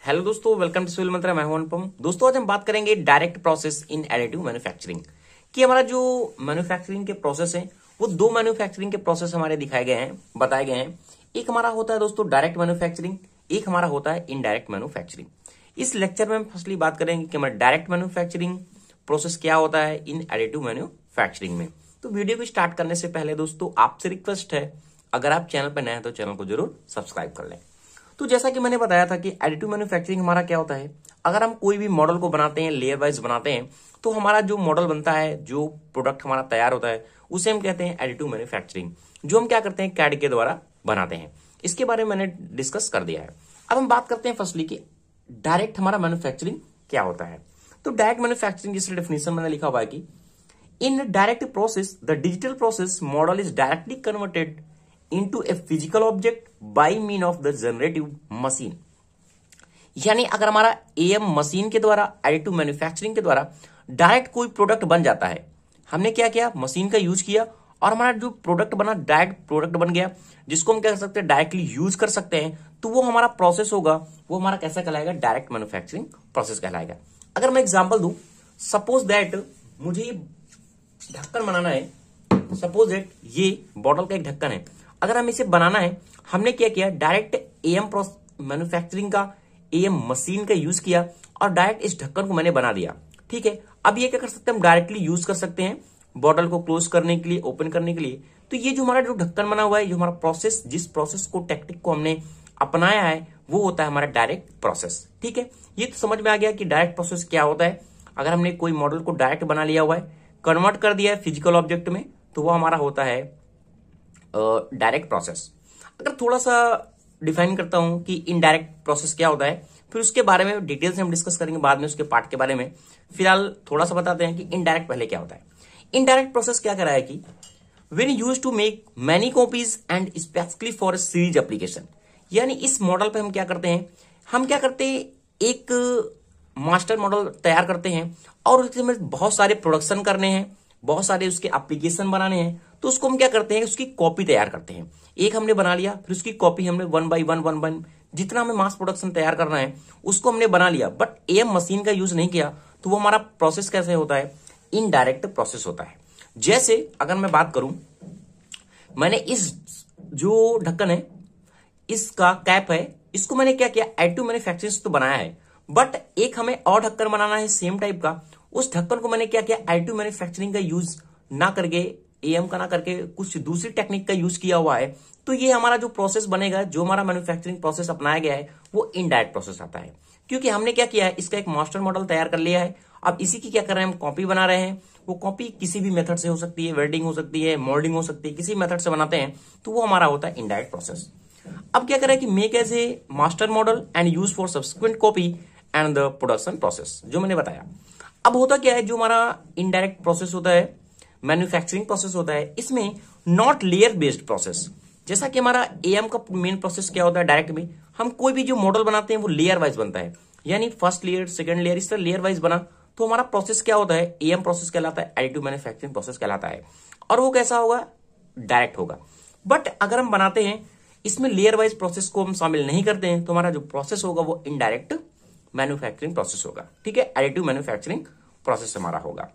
Hello दोस्तों, welcome to civil मंत्रा। मैं हूं अनुपम। दोस्तों आज हम बात करेंगे direct process in additive manufacturing कि हमारा जो मैन्युफैक्चरिंग के प्रोसेस है वो दो मैन्युफैक्चरिंग के प्रोसेस हमारे दिखाए गए हैं, बताए गए हैं। एक हमारा होता है दोस्तों डायरेक्ट मैन्युफैक्चरिंग, एक हमारा होता है इनडायरेक्ट मैन्युफैक्चरिंग। इस लेक्चर में हम फर्स्टली बात करेंगे कि हमारा डायरेक्ट मैन्युफैक्चरिंग प्रोसेस क्या होता है इन एडिटिव मैन्युफैक्चरिंग में। तो वीडियो को स्टार्ट करने से पहले दोस्तों आपसे रिक्वेस्ट है, अगर आप चैनल पर नए हैं तो चैनल को जरूर सब्सक्राइब कर लें। तो जैसा कि मैंने बताया था कि एडिटिव मैन्युफैक्चरिंग हमारा क्या होता है, अगर हम कोई भी मॉडल को बनाते हैं, लेयर वाइज बनाते हैं, तो हमारा जो मॉडल बनता है, जो प्रोडक्ट हमारा तैयार होता है, उसे हम कहते हैं एडिटिव मैन्युफैक्चरिंग, जो हम क्या करते हैं कैड के द्वारा बनाते हैं। इसके बारे में मैंने डिस्कस कर दिया है। अब हम बात करते हैं फर्स्टली कि डायरेक्ट हमारा मैन्युफैक्चरिंग क्या होता है। तो डायरेक्ट मैन्युफैक्चरिंग जिसकी डेफिनेशन मैंने लिखा हुआ है कि in direct process the digital process model is directly converted into a physical object by mean of the generative machine। यानी अगर हमारा एएम मशीन के द्वारा, एडिटिव मैन्युफैक्चरिंग के द्वारा डायरेक्ट कोई प्रोडक्ट बन जाता है, हमने क्या किया, मशीन का यूज किया और हमारा जो प्रोडक्ट बना डायरेक्ट प्रोडक्ट बन गया, जिसको हम क्या कर सकते हैं, डायरेक्टली यूज कर सकते हैं। तो वो हमारा प्रोसेस होगा, वो हमारा कैसा कहलाएगा, डायरेक्ट मैन्युफैक्चरिंग प्रोसेस कहलाएगा। अगर मैं एग्जाम्पल दूं, सपोज दैट मुझे ये ढक्कन बनाना है, सपोज दैट ये बॉटल का एक ढक्कन है, अगर हम इसे बनाना है, हमने क्या किया, डायरेक्ट एएम मैन्युफैक्चरिंग का, एएम मशीन का यूज किया और डायरेक्ट इस ढक्कन को मैंने बना दिया। ठीक है, अब ये क्या कर सकते हैं, हम डायरेक्टली यूज कर सकते हैं बॉटल को क्लोज करने के लिए, ओपन करने के लिए। तो ये जो हमारा जो ढक्कन बना हुआ है, जो हमारा प्रोसेस, जिस प्रोसेस को, टेक्निक को हमने अपनाया है, वो होता है हमारा डायरेक्ट प्रोसेस। ठीक है, ये तो समझ में आ गया कि डायरेक्ट प्रोसेस क्या होता है। अगर हमने कोई मॉडल को डायरेक्ट बना लिया हुआ है, कन्वर्ट कर दिया है फिजिकल ऑब्जेक्ट में, तो वो हमारा होता है डायरेक्ट प्रोसेस। अगर थोड़ा सा डिफाइन करता हूं कि इनडायरेक्ट प्रोसेस क्या होता है, फिर उसके बारे में डिटेल से हम डिस्कस करेंगे बाद में, उसके पार्ट के बारे में। फिलहाल थोड़ा सा बताते हैं कि इनडायरेक्ट पहले क्या होता है। इनडायरेक्ट प्रोसेस क्या कर रहा है कि when used to make many copies and specifically for a series application. यानी इस मॉडल पे हम क्या करते हैं, एक मास्टर मॉडल तैयार करते हैं और उसमें बहुत सारे प्रोडक्शन करने हैं, बहुत सारे उसके एप्लीकेशन बनाने हैं। तो उसको हम क्या करते हैं, उसकी कॉपी तैयार करते हैं। एक हमने बना लिया, फिर उसकी कॉपी हमने वन बाय वन जितना हमें मास प्रोडक्शन तैयार करना है उसको हमने बना लिया, बट एएम मशीन का यूज नहीं किया। तो वो हमारा प्रोसेस कैसे होता है, इनडायरेक्ट प्रोसेस होता है। जैसे अगर मैं बात करूं, मैंने इस जो ढक्कन है, इसका कैप है, इसको मैंने क्या किया, एडिटिव मैन्युफैक्चरिंग तो बनाया है, बट एक हमें और ढक्कन बनाना है सेम टाइप का। उस ढक्कन को मैंने क्या किया, एडिटिव मैन्युफैक्चरिंग का यूज ना करके, एएम का ना करके, कुछ दूसरी टेक्निक का यूज किया हुआ है। तो ये हमारा जो प्रोसेस बनेगा, जो हमारा मैन्युफैक्चरिंग प्रोसेस अपनाया गया है, वो इनडायरेक्ट प्रोसेस आता है। क्योंकि हमने क्या किया है, इसका एक मास्टर मॉडल तैयार कर लिया है, अब इसी की क्या कर रहे हैं, हम कॉपी बना रहे हैं। वो कॉपी किसी भी मेथड से हो सकती है, वेल्डिंग हो सकती है, मोल्डिंग हो सकती है, किसी मेथड से बनाते हैं, तो वो हमारा होता है इनडायरेक्ट प्रोसेस। अब क्या करें कि make as a master model and use for subsequent copy and the production process, जो मैंने बताया। अब होता क्या है, जो हमारा इनडायरेक्ट प्रोसेस होता है, मैन्युफैक्चरिंग प्रोसेस होता है, इसमें नॉट लेयर बेस्ड प्रोसेस। जैसा कि हमारा एएम का मेन प्रोसेस क्या होता है, डायरेक्ट में हम कोई भी जो मॉडल बनाते हैं वो लेयर वाइज बनता है, यानी फर्स्ट लेयर, सेकंड लेयर, इस तरह लेयर वाइज बना। तो हमारा प्रोसेस क्या होता है, एएम प्रोसेस कहलाता है, एडिटिव मैन्युफैक्चरिंग प्रोसेस कहलाता है। और वो कैसा होगा, डायरेक्ट होगा। बट अगर हम बनाते हैं, इसमें लेयर वाइज प्रोसेस को हम शामिल नहीं करते हैं, तो हमारा जो प्रोसेस होगा वो इनडायरेक्ट मैन्युफैक्चरिंग प्रोसेस होगा। ठीक है, एडिटिव मैन्युफैक्चरिंग प्रोसेस हमारा होगा।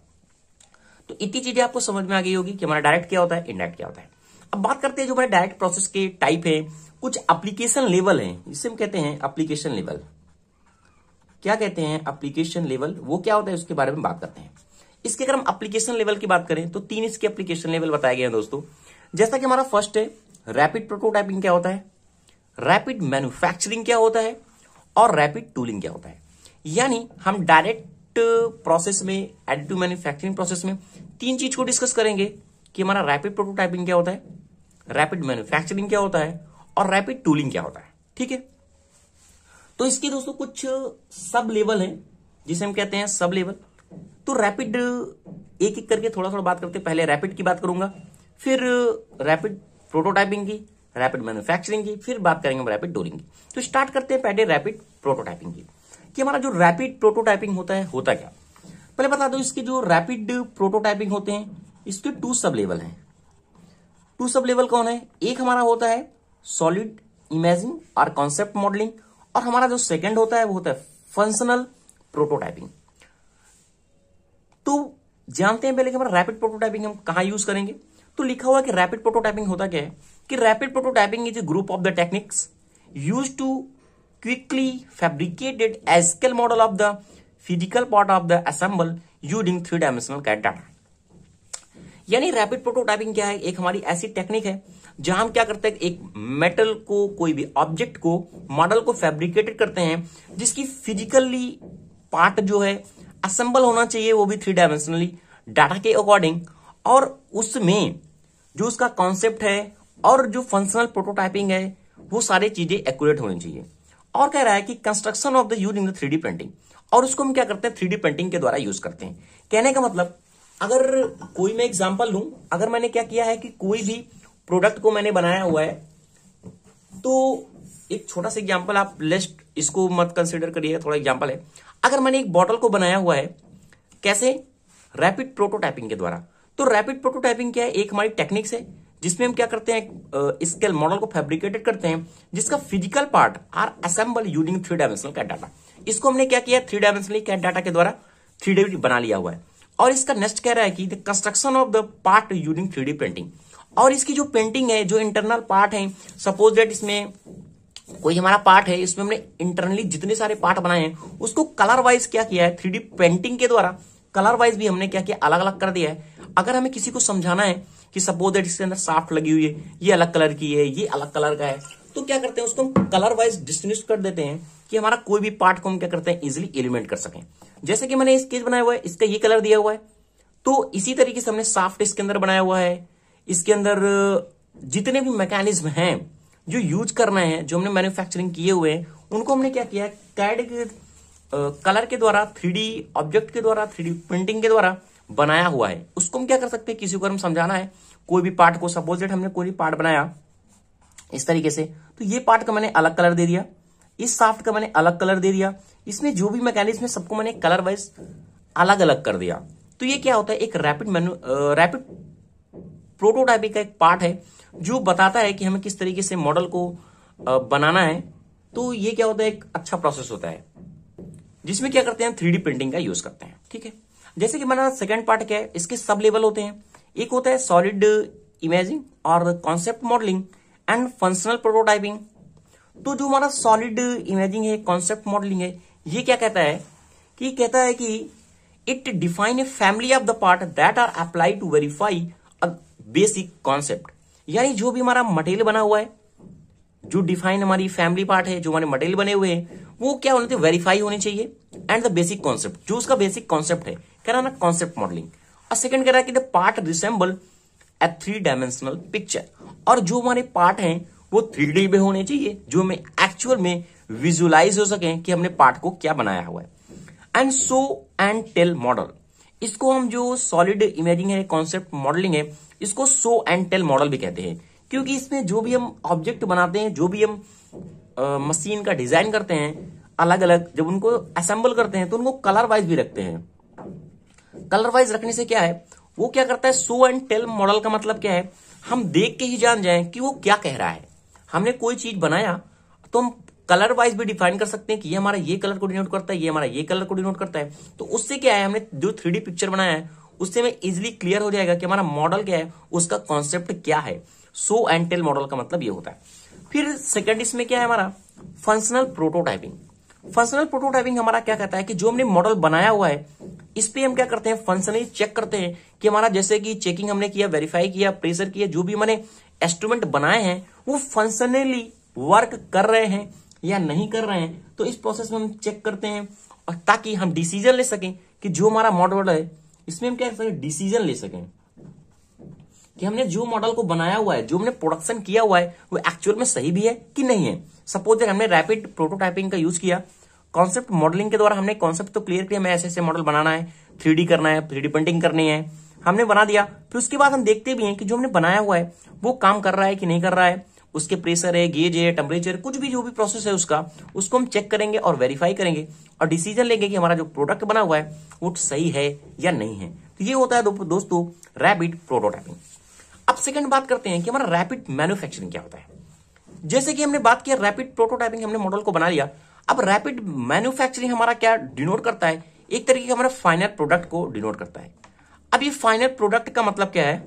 तो इतनी चीजें आपको समझ में आ गई होगी कि हमारा डायरेक्ट क्या होता है, इनडायरेक्ट क्या होता है। अब बात करते हैं जो हमारे डायरेक्ट प्रोसेस के टाइप है, कुछ एप्लीकेशन लेवल हैं, जिसे हम कहते हैं एप्लीकेशन लेवल। क्या कहते हैं, एप्लीकेशन लेवल, वो क्या होता है उसके बारे में बात करते हैं। इसके अगर हम एप्लीकेशन लेवल की बात करें तो 3 इसके एप्लीकेशन लेवल बताए गए हैं दोस्तों। जैसा कि हमारा फर्स्ट है रैपिड प्रोटोटाइपिंग क्या होता है, रैपिड मैन्युफैक्चरिंग क्या होता है, और रैपिड टूलिंग क्या होता है। यानी हम डायरेक्ट प्रोसेस में, एडिटिव मैन्युफैक्चरिंग प्रोसेस में 3 चीज को डिस्कस करेंगे कि हमारा रैपिड प्रोटोटाइपिंग क्या होता है, रैपिड मैन्युफैक्चरिंग क्या होता है, और रैपिड टूलिंग क्या होता है। ठीक है, तो इसके दोस्तों कुछ सब लेवल हैं, जिसे हम कहते हैं सब लेवल। तो रैपिड एक एक करके थोड़ा थोड़ा बात करते हैं। पहले रैपिड की बात करूंगा, फिर रैपिड प्रोटोटाइपिंग की, रैपिड मैन्युफैक्चरिंग की, फिर बात करेंगे रैपिड टूलिंग की। तो स्टार्ट करते हैं पहले रैपिड प्रोटोटाइपिंग की, कि हमारा जो रैपिड प्रोटोटाइपिंग होता है, होता क्या। पहले बता दो, इसके जो रैपिड प्रोटोटाइपिंग होते हैं, इसके 2 सब लेवल हैं। 2 सब लेवल कौन है, एक हमारा होता है सॉलिड इमेजिंग और कॉन्सेप्ट मॉडलिंग, और हमारा जो सेकंड होता है वो होता है फंक्शनल प्रोटोटाइपिंग। तो जानते हैं पहले कि हमारा रैपिड प्रोटोटाइपिंग हम कहां यूज करेंगे। तो लिखा हुआ है कि रैपिड प्रोटोटाइपिंग होता क्या है कि rapid prototyping is a group of the techniques use to quickly fabricated a scale model of the physical part of the assemble using 3 dimensional CAD data. यानी रैपिड प्रोटोटाइपिंग क्या है, एक हमारी ऐसी टेक्निक है जहां हम क्या करते हैं, एक मेटल को, कोई भी ऑब्जेक्ट को, मॉडल को फैब्रिकेटेड करते हैं जिसकी फिजिकली पार्ट जो है असेंबल होना चाहिए, वो भी 3 डायमेंशनली डाटा के अकॉर्डिंग, और उसमें जो उसका कॉन्सेप्ट है और जो फंक्शनल प्रोटोटाइपिंग है वो सारी चीजें एक्यूरेट होनी चाहिए। और कह रहा है कि construction of the using the 3D printing, और उसको हम क्या करते हैं 3D प्रिंटिंग के द्वारा यूज करते हैं। कहने का मतलब, अगर कोई मैं एग्जांपल लूं, अगर मैंने क्या किया है कि कोई भी प्रोडक्ट को मैंने बनाया हुआ है, तो एक छोटा सा एग्जांपल, आप लिस्ट इसको मत कंसीडर करिए, थोड़ा एग्जांपल है। अगर मैंने एक बॉटल को बनाया हुआ है, कैसे, रैपिड प्रोटोटाइपिंग के द्वारा। तो रैपिड प्रोटोटाइपिंग क्या है, एक हमारी टेक्निक्स है जिसमें हम क्या करते हैं, स्केल मॉडल को फैब्रिकेटेड करते हैं जिसका physical part are assemble using 3 dimensional CAD data. इसको हमने क्या किया, 3 डायमेंशनली कैड डाटा के द्वारा 3D बना लिया हुआ है। और इसका नेक्स्ट कह रहा है कि the construction of the part using 3D printing, और इसकी जो पेंटिंग है, जो इंटरनल पार्ट है, सपोज दैट इसमें कोई हमारा पार्ट है, इसमें हमने इंटरनली जितने सारे पार्ट बनाए हैं उसको कलर वाइज क्या किया है, 3D पेंटिंग के द्वारा कलर वाइज भी हमने क्या किया, अलग अलग कर दिया है। अगर हमें किसी को समझाना है कि सपोज दैट इसके अंदर साफ्ट लगी हुई है, ये अलग कलर की है, ये अलग कलर का है, तो क्या करते हैं, उसको हम कलर वाइज डिस्टिंग्विश कर देते हैं कि हमारा कोई भी पार्ट को हम क्या करते हैं, इजिली एलिमिनेट कर सकें। जैसे कि मैंने स्केच बनाया हुआ है, इसका ये कलर दिया हुआ है, तो इसी तरीके से हमने साफ्ट इसके अंदर बनाया हुआ है। इसके अंदर जितने भी मैकेनिज्म हैं जो यूज करना है, जो हमने मैन्युफैक्चरिंग किए हुए हैं, उनको हमने क्या किया, कैड के कलर के द्वारा, 3D ऑब्जेक्ट के द्वारा, 3D प्रिंटिंग के द्वारा बनाया हुआ है। उसको हम क्या कर सकते हैं, किसी को हम समझाना है कोई भी पार्ट को, सपोज दैट हमने कोई भी पार्ट बनाया इस तरीके से, तो ये पार्ट का मैंने अलग कलर दे दिया, इस साफ्ट का मैंने अलग कलर दे दिया, इसमें जो भी मैकेनिज्म है सबको मैंने कलर वाइज अलग अलग कर दिया। तो ये क्या होता है, एक रैपिड प्रोटोटाइपिंग का एक पार्ट है जो बताता है कि हमें किस तरीके से मॉडल को बनाना है। तो ये क्या होता है, एक अच्छा प्रोसेस होता है जिसमें क्या करते हैं, 3D प्रिंटिंग का यूज करते हैं। ठीक है, जैसे कि हमारा सेकंड पार्ट क्या है, इसके सब लेवल होते हैं। एक होता है सॉलिड इमेजिंग और concept modelling and functional prototyping. तो जो हमारा सॉलिड इमेजिंग है, कॉन्सेप्ट मॉडलिंग है, ये क्या कहता है कि it define a family of the part that are apply to verify a basic concept. यानी जो भी हमारा मटेरियल बना हुआ है, जो डिफाइन हमारी फैमिली पार्ट है, जो हमारे मटेरियल बने हुए हैं, वो क्या होने चाहिए, वेरीफाई होने चाहिए, एंड द बेसिक कॉन्सेप्ट, जो उसका बेसिक कॉन्सेप्ट है, कह रहा ना कॉन्सेप्ट मॉडलिंग। और सेकंड कह रहा है कि the part resemble A 3 dimensional picture, और जो हमारे पार्ट हैं वो 3D में होने चाहिए, जो हमें एक्चुअल में विजुअलाइज हो सके कि हमने पार्ट को क्या बनाया हुआ है। And show and tell model, इसको हम जो सॉलिड इमेजिंग है, कॉन्सेप्ट मॉडलिंग है, इसको शो एंड टेल मॉडल भी कहते हैं, क्योंकि इसमें जो भी हम ऑब्जेक्ट बनाते हैं, जो भी हम मशीन का डिजाइन करते हैं, अलग अलग जब उनको असेंबल करते हैं तो उनको कलर वाइज भी रखते हैं। कलर वाइज रखने से क्या है, वो क्या करता है, शो एंड टेल मॉडल का मतलब क्या है, हम देख के ही जान जाएं कि वो क्या कह रहा है। हमने कोई चीज बनाया तो हम कलर वाइज भी डिफाइन कर सकते हैं कि ये हमारा ये कलर को डिनोट करता है, ये हमारा ये कलर को डिनोट करता है। तो उससे क्या है, हमने जो 3D पिक्चर बनाया है उससे हमें इजिली क्लियर हो जाएगा कि हमारा मॉडल क्या है, उसका कॉन्सेप्ट क्या है। शो एंड टेल मॉडल का मतलब ये होता है। फिर सेकंड इसमें क्या है हमारा, फंक्शनल प्रोटोटाइपिंग। फंक्शनल प्रोटोटाइपिंग हमारा क्या कहता है कि जो हमने मॉडल बनाया हुआ है, इस पे हम क्या करते हैं, फंक्शनली चेक करते हैं कि हमारा, जैसे कि चेकिंग हमने किया, वेरीफाई किया, प्रेशर किया, जो भी मैंने इंस्ट्रूमेंट बनाए हैं वो फंक्शनली वर्क कर रहे हैं या नहीं कर रहे हैं। तो इस प्रोसेस में हम चेक करते हैं, और ताकि हम डिसीजन ले सकें कि जो हमारा मॉडल है इसमें हम क्या कर सकें, डिसीजन ले सकें कि हमने जो मॉडल को बनाया हुआ है, जो हमने प्रोडक्शन किया हुआ है, वो एक्चुअल में सही भी है कि नहीं है। सपोज दैट हमने रैपिड प्रोटोटाइपिंग का यूज किया, कॉन्सेप्ट मॉडलिंग के द्वारा हमने कॉन्सेप्ट तो क्लियर किया, हमें ऐसे ऐसे मॉडल बनाना है, 3D करना है, 3D प्रिंटिंग करनी है, हमने बना दिया। फिर उसके बाद हम देखते भी हैं कि जो हमने बनाया हुआ है वो काम कर रहा है कि नहीं कर रहा है, उसके प्रेशर है, गेज है, टेम्परेचर, कुछ भी जो भी प्रोसेस है उसका, उसको हम चेक करेंगे और वेरीफाई करेंगे और डिसीजन लेंगे कि हमारा जो प्रोडक्ट बना हुआ है वो सही है या नहीं है। तो ये होता है दोस्तों रैपिड प्रोटोटाइपिंग। अब सेकंड बात करते हैं कि हमारा रैपिड मैन्युफैक्चरिंग क्या होता है। जैसे कि हमने बात किया रैपिड प्रोटोटाइपिंग, हमने मॉडल को बना लिया, अब रैपिड मैन्युफैक्चरिंग हमारा क्या डिनोट करता है, एक तरीके का हमारा फाइनल प्रोडक्ट को डिनोट करता है। अब ये फाइनल प्रोडक्ट का मतलब क्या है,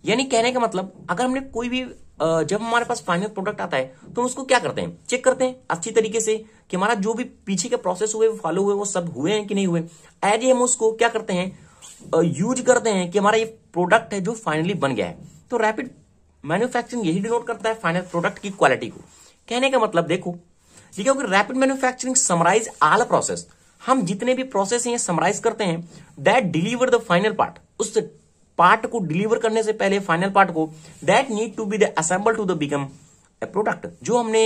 यानी कहने का मतलब अगर हमने कोई भी जब हमारे पास फाइनल प्रोडक्ट आता है तो हम उसको क्या करते हैं, चेक करते हैं अच्छी तरीके से कि हमारा जो भी पीछे के प्रोसेस हुए फॉलो हुए वो सब हुए हैं कि नहीं हुए। एज हम उसको क्या करते हैं, यूज करते हैं कि हमारा ये प्रोडक्ट है जो फाइनली बन गया है। तो रैपिड मैन्युफैक्चरिंग यही डिनोट करता है फाइनल प्रोडक्ट की क्वालिटी को। कहने का मतलब देखो ठीक है, rapid manufacturing summarise all process, हम जितने भी प्रोसेस हैं समराइज करते हैं that deliver the final part, उस पार्ट को डिलीवर करने से पहले फाइनल पार्ट को, that need to be the assemble to the become a product, जो हमने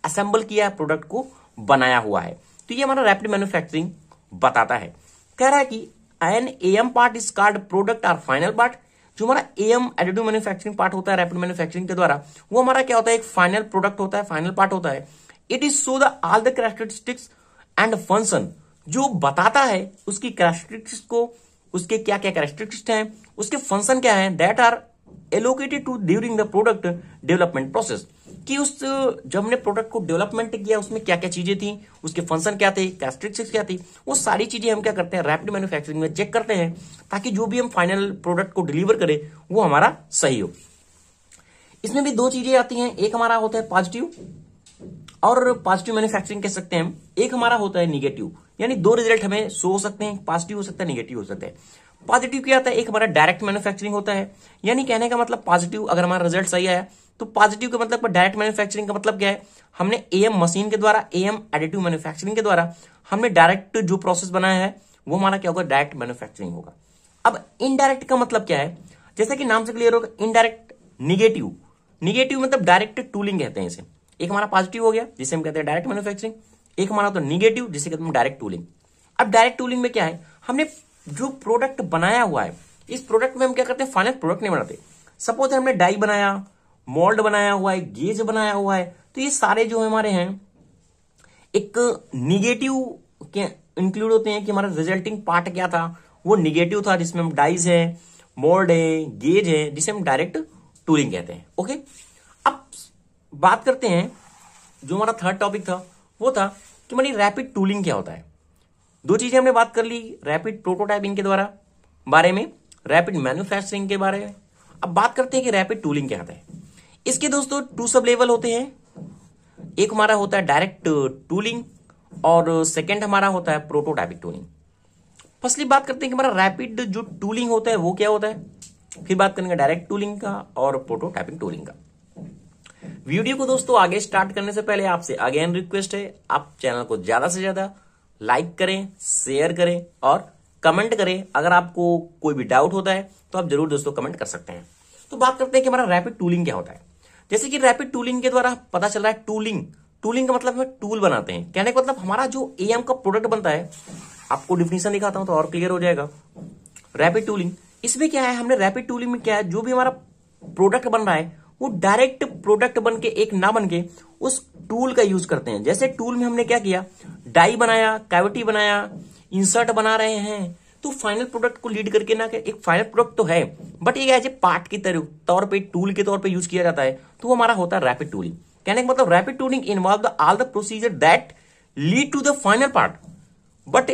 असेंबल किया है प्रोडक्ट को बनाया हुआ है। तो ये हमारा रैपिड मैन्युफैक्चरिंग बताता है। कह रहा है कि an M part is called product और फाइनल पार्ट, जो हमारा एम एडिटिव मैन्युफैक्चरिंग पार्ट होता है रैपिड मैन्युफैक्चरिंग के द्वारा, वो हमारा क्या होता है, एक फाइनल प्रोडक्ट होता है, फाइनल पार्ट होता है। It is so the all the characteristics and function, जो बताता है उसकी कैरेक्टरिस्टिक्स को, उसके क्या क्या कैरेक्टरिस्टिक्स हैं, उसके फंक्शन क्या है, that are allocated to during the product development process, कि उस जब हमने प्रोडक्ट को डेवलपमेंट किया उसमें क्या क्या चीजें थी, उसके फंक्शन क्या थे, कैरेक्टरिस्टिक्स क्या थी, वो सारी चीजें हम क्या करते हैं रैपिड मैन्युफैक्चरिंग में चेक करते हैं, ताकि जो भी हम फाइनल प्रोडक्ट को डिलीवर करें वो हमारा सही हो। इसमें भी दो चीजें आती हैं, एक हमारा होता है पॉजिटिव और पॉजिटिव मैन्युफैक्चरिंग कह सकते हैं हम, एक हमारा होता है निगेटिव, यानी दो रिजल्ट हमें शो हो सकते हैं, पॉजिटिव हो सकता है निगेटिव हो सकता है। पॉजिटिव क्या आता है, एक हमारा डायरेक्ट मैन्युफैक्चरिंग होता है, यानी कहने का मतलब पॉजिटिव अगर हमारा रिजल्ट सही आया तो पॉजिटिव का मतलब डायरेक्ट मैन्युफैक्चरिंग का मतलब क्या है, हमने एएम मशीन के द्वारा, एएम एडिटिव मैन्युफैक्चरिंग के द्वारा हमने डायरेक्ट जो प्रोसेस बनाया है वो हमारा क्या होगा, डायरेक्ट मैन्युफैक्चरिंग होगा। अब इनडायरेक्ट का मतलब क्या है, जैसा कि नाम से क्लियर होगा, इनडायरेक्ट निगेटिव, निगेटिव मतलब डायरेक्ट टूलिंग कहते हैं इसे। एक हमारा पॉजिटिव हो गया जिसे हम कहते हैं डायरेक्ट मैन्युफैक्चरिंग, एक हमारा तो निगेटिव जिसे कहते हैं डायरेक्ट टूलिंग। अब डायरेक्ट टूलिंग में क्या है, हमने जो प्रोडक्ट बनाया हुआ है इस प्रोडक्ट में हम क्या करते हैं, फाइनल प्रोडक्ट नहीं बनाते। सपोज हमने डाई बनाया, मोल्ड बनाया हुआ है, गेज बनाया हुआ है, तो ये सारे जो हमारे हैं एक निगेटिव के इंक्लूड होते हैं कि हमारा रिजल्टिंग पार्ट क्या था, वो निगेटिव था, जिसमें हम डाइज है, मोल्ड है, गेज है, जिसे हम डायरेक्ट टूलिंग कहते हैं। ओके, अब बात करते हैं जो हमारा थर्ड टॉपिक था वो था कि हमारी रैपिड टूलिंग क्या होता है। दो चीजें हमने बात कर ली, रैपिड प्रोटोटाइपिंग के द्वारा बारे में, रैपिड मैन्युफैक्चरिंग के बारे में। अब बात करते हैं कि रैपिड टूलिंग क्या होता है। इसके दोस्तों टू सब लेवल होते हैं, एक हमारा होता है डायरेक्ट टूलिंग और सेकंड हमारा होता है प्रोटोटाइपिक टूलिंग। फर्स्टली बात करते हैं कि हमारा रैपिड जो टूलिंग होता है वो क्या होता है, फिर बात करेंगे डायरेक्ट टूलिंग का और प्रोटोटाइपिंग टूलिंग का। वीडियो को दोस्तों आगे स्टार्ट करने से पहले आपसे अगेन रिक्वेस्ट है, आप चैनल को ज्यादा से ज्यादा लाइक करें, शेयर करें और कमेंट करें। अगर आपको कोई भी डाउट होता है तो आप जरूर दोस्तों कमेंट कर सकते हैं। तो बात करते हैं कि हमारा रैपिड टूलिंग क्या होता है। जैसे कि रैपिड टूलिंग के द्वारा पता चल रहा है टूलिंग, टूलिंग का मतलब हम टूल बनाते हैं। कहने का मतलब हमारा जो एएम का प्रोडक्ट बनता है, आपको डिफिनेशन दिखाता हूं तो और क्लियर हो जाएगा। रैपिड टूलिंग, इसमें क्या है, हमने रैपिड टूलिंग में क्या है, जो भी हमारा प्रोडक्ट बन रहा है वो डायरेक्ट प्रोडक्ट बन के एक ना बन के उस टूल का यूज करते हैं। जैसे टूल में हमने क्या किया, डाई बनाया, कैविटी बनाया, इंसर्ट बना रहे हैं, तो फाइनल प्रोडक्ट को लीड करके ना, एक फाइनल प्रोडक्ट तो है बट ये एज ए पार्ट की तौर पे, टूल के तौर पे यूज किया जाता है, तो वो हमारा होता है रैपिड टूलिंग। कहने का मतलब rapid tooling involve the all the procedure that lead to the final part, but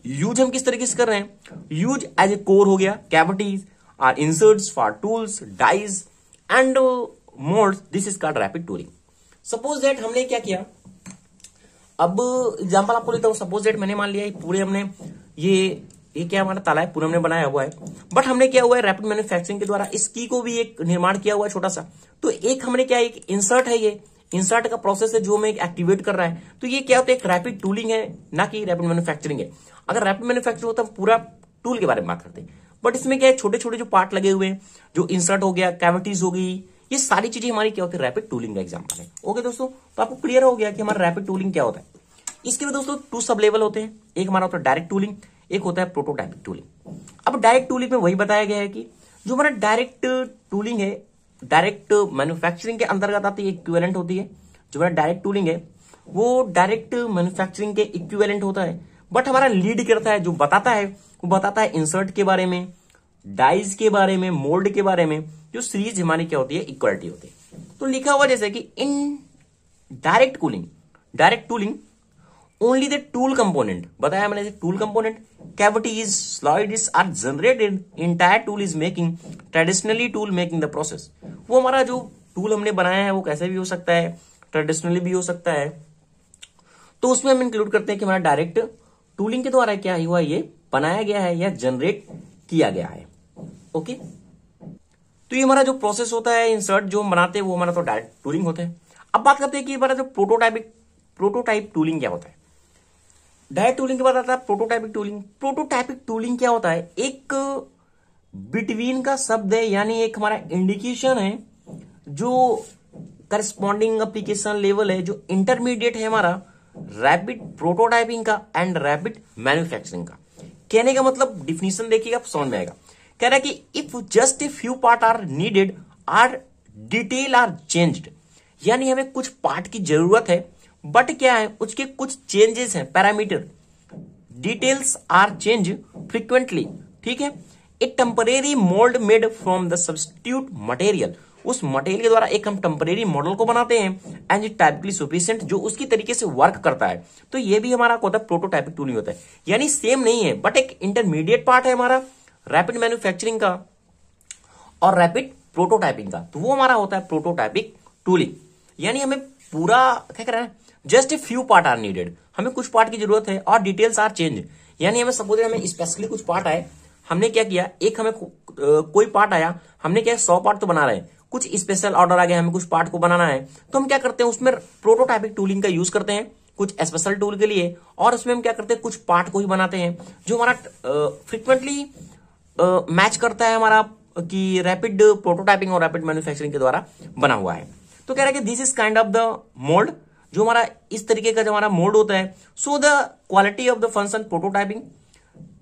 use हम किस तरीके से कर रहे हैं, यूज एज ए कोर हो गया, cavities or inserts for tools, dies and moulds, this is called rapid tooling. Suppose that हमने क्या किया, अब एग्जांपल आपको लेता हूं। सपोज दैट मैंने मान लिया पूरे हमने ये क्या हमारा ताला है, पूरा हमने बनाया हुआ है, बट हमने क्या हुआ है रैपिड मैन्युफैक्चरिंग के द्वारा इसकी को भी एक निर्माण किया हुआ है छोटा सा। तो एक हमने क्या, एक इंसर्ट है, ये इंसर्ट का प्रोसेस है जो हमें एक्टिवेट कर रहा है, तो ये क्या होता है, एक रैपिड टूलिंग है, ना कि रैपिड मैन्युफैक्चरिंग है। अगर रैपिड मैन्युफैक्चरिंग होता है पूरा टूल के बारे में बात करते हैं, बट इसमें क्या है, छोटे छोटे जो पार्ट लगे हुए हैं, जो इंसर्ट हो गया, कैविटीज हो गई, ये सारी चीजें हमारी क्या होती है, रैपिड टूलिंग का एग्जांपल है। ओके दोस्तों, तो आपको क्लियर हो गया कि हमारा रैपिड टूलिंग क्या होता है। इसके भी दोस्तों टू सब लेवल होते हैं, एक हमारा होता है डायरेक्ट टूलिंग, एक होता है प्रोटोटाइपिक टूलिंग। अब डायरेक्ट टूलिंग में वही बताया गया है कि जो हमारा डायरेक्ट टूलिंग है, डायरेक्ट मैन्युफैक्चरिंग के अंतर्गत आती है, इक्विवेलेंट होती है। जो हमारा डायरेक्ट टूलिंग है वो डायरेक्ट मैन्युफैक्चरिंग के इक्विवेलेंट होता है, बट हमारा लीड करता है, जो बताता है वो बताता है इंसर्ट के बारे में, डाइज के बारे में, मोल्ड के बारे में, जो सीरीज हमारी क्या होती है, इक्वलिटी होती है। तो लिखा हुआ जैसे कि indirect cooling, direct tooling only the tool component, बताया मैंने tool component, cavities, slides are generated, entire tool is making, traditionally tool making the process. वो हमारा जो टूल हमने बनाया है वो कैसे भी हो सकता है, ट्रेडिशनली भी हो सकता है, तो उसमें हम इंक्लूड करते हैं कि हमारा डायरेक्ट टूलिंग के द्वारा क्या हुआ, ये बनाया गया है या जनरेट किया गया है। ओके, तो ये हमारा जो प्रोसेस होता है इंसर्ट जो हम बनाते हैं वो हमारा तो डायरेक्ट टूलिंग होता है। अब बात करते हैं कि हमारा जो प्रोटोटाइप टूलिंग क्या होता है। डायरेक्ट टूलिंग के बाद आता है प्रोटोटाइपिक टूलिंग। प्रोटोटाइपिक टूलिंग क्या होता है, एक बिटवीन का शब्द है, यानी एक हमारा इंडिकेशन है जो करस्पॉन्डिंग एप्लीकेशन लेवल है, जो इंटरमीडिएट है हमारा रैपिड प्रोटोटाइपिंग का एंड रैपिड मैन्युफैक्चरिंग का। कहने का मतलब डिफिनीशन देखिएगा आप समझ में आएगा। कह रहा है कि if just a few part are needed or detail are changed, यानी हमें कुछ पार्ट की जरूरत है बट क्या है उसके कुछ चेंजेस हैं, parameter, details are change frequently, ठीक है। A temporary mould made from the substitute material, उस मटेरियल के द्वारा एक हम टेम्परेरी मॉडल को बनाते हैं एंड इट टाइपिकली सफिशिएंट, जो उसकी तरीके से वर्क करता है। तो ये भी हमारा होता है प्रोटोटाइपिक टूलिंग होता है, यानी सेम नहीं है बट एक इंटरमीडिएट पार्ट है हमारा रैपिड मैन्युफैक्चरिंग का और रैपिड प्रोटोटाइपिंग का, तो वो हमारा होता है प्रोटोटाइपिक टूलिंग। यानी हमें पूरा क्या कर रहा है, just a few part are needed, हमें कुछ पार्ट की जरूरत है और डिटेल्स आर चेंज, यानी हमें सपोज हमें स्पेशली कुछ पार्ट आए, हमने क्या किया, एक हमें कोई पार्ट आया, हमने क्या 100 पार्ट तो बना रहे हैं, कुछ स्पेशल ऑर्डर आ गया, हमें कुछ पार्ट को बनाना है, तो हम क्या करते हैं उसमें प्रोटोटाइपिक टूलिंग का यूज करते हैं कुछ स्पेशल टूल के लिए, और उसमें हम क्या करते हैं कुछ पार्ट को ही बनाते हैं जो हमारा फ्रिक्वेंटली मैच करता है हमारा कि रैपिड प्रोटोटाइपिंग और रैपिड मैन्युफैक्चरिंग के द्वारा बना हुआ है। तो कह रहा है कि this is kind of the mould, जो हमारा इस तरीके का जो हमारा मोल्ड होता है। So the quality of the function prototyping,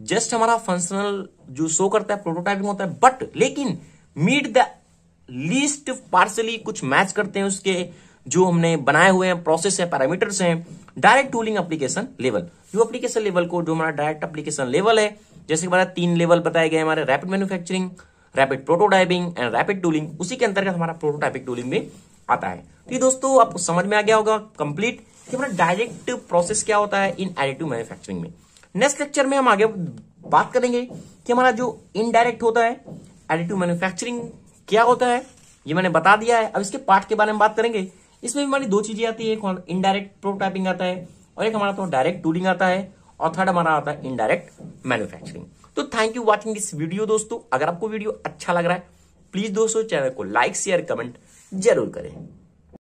just हमारा फंक्शनल जो शो करता है प्रोटोटाइपिंग होता है, बट लेकिन मीट द लीस्ट पार्सली कुछ मैच करते हैं उसके जो हमने बनाए हुए हैं प्रोसेस है, पैरामीटर्स हैं डायरेक्ट टूलिंग एप्लीकेशन लेवल, जो एप्लीकेशन लेवल को जो हमारा डायरेक्ट एप्लीकेशन लेवल है, जैसे हमारा 3 लेवल बताए गए हमारे rapid manufacturing, rapid prototyping and rapid tooling, उसी के अंतर्गत हमारा प्रोटोटाइपिक टूलिंग भी आता है। तो ये दोस्तों आपको समझ में आ गया होगा कंप्लीट कि हमारा डायरेक्ट प्रोसेस क्या होता है इन एडिटिव मैन्युफैक्चरिंग में। नेक्स्ट लेक्चर में हम आगे बात करेंगे कि हमारा जो इनडायरेक्ट होता है एडिटिव मैन्युफैक्चरिंग क्या होता है, ये मैंने बता दिया है। अब इसके पार्ट के बारे में बात करेंगे। इसमें हमारी 2 चीजें आती है, एक इनडायरेक्ट प्रोटोटाइपिंग आता है और एक हमारा तो डायरेक्ट टूलिंग आता है, और थर्ड हमारा आता है इनडायरेक्ट मैन्युफैक्चरिंग। तो thank you watching this video दोस्तों। अगर आपको वीडियो अच्छा लग रहा है प्लीज दोस्तों चैनल को लाइक शेयर कमेंट जरूर करें।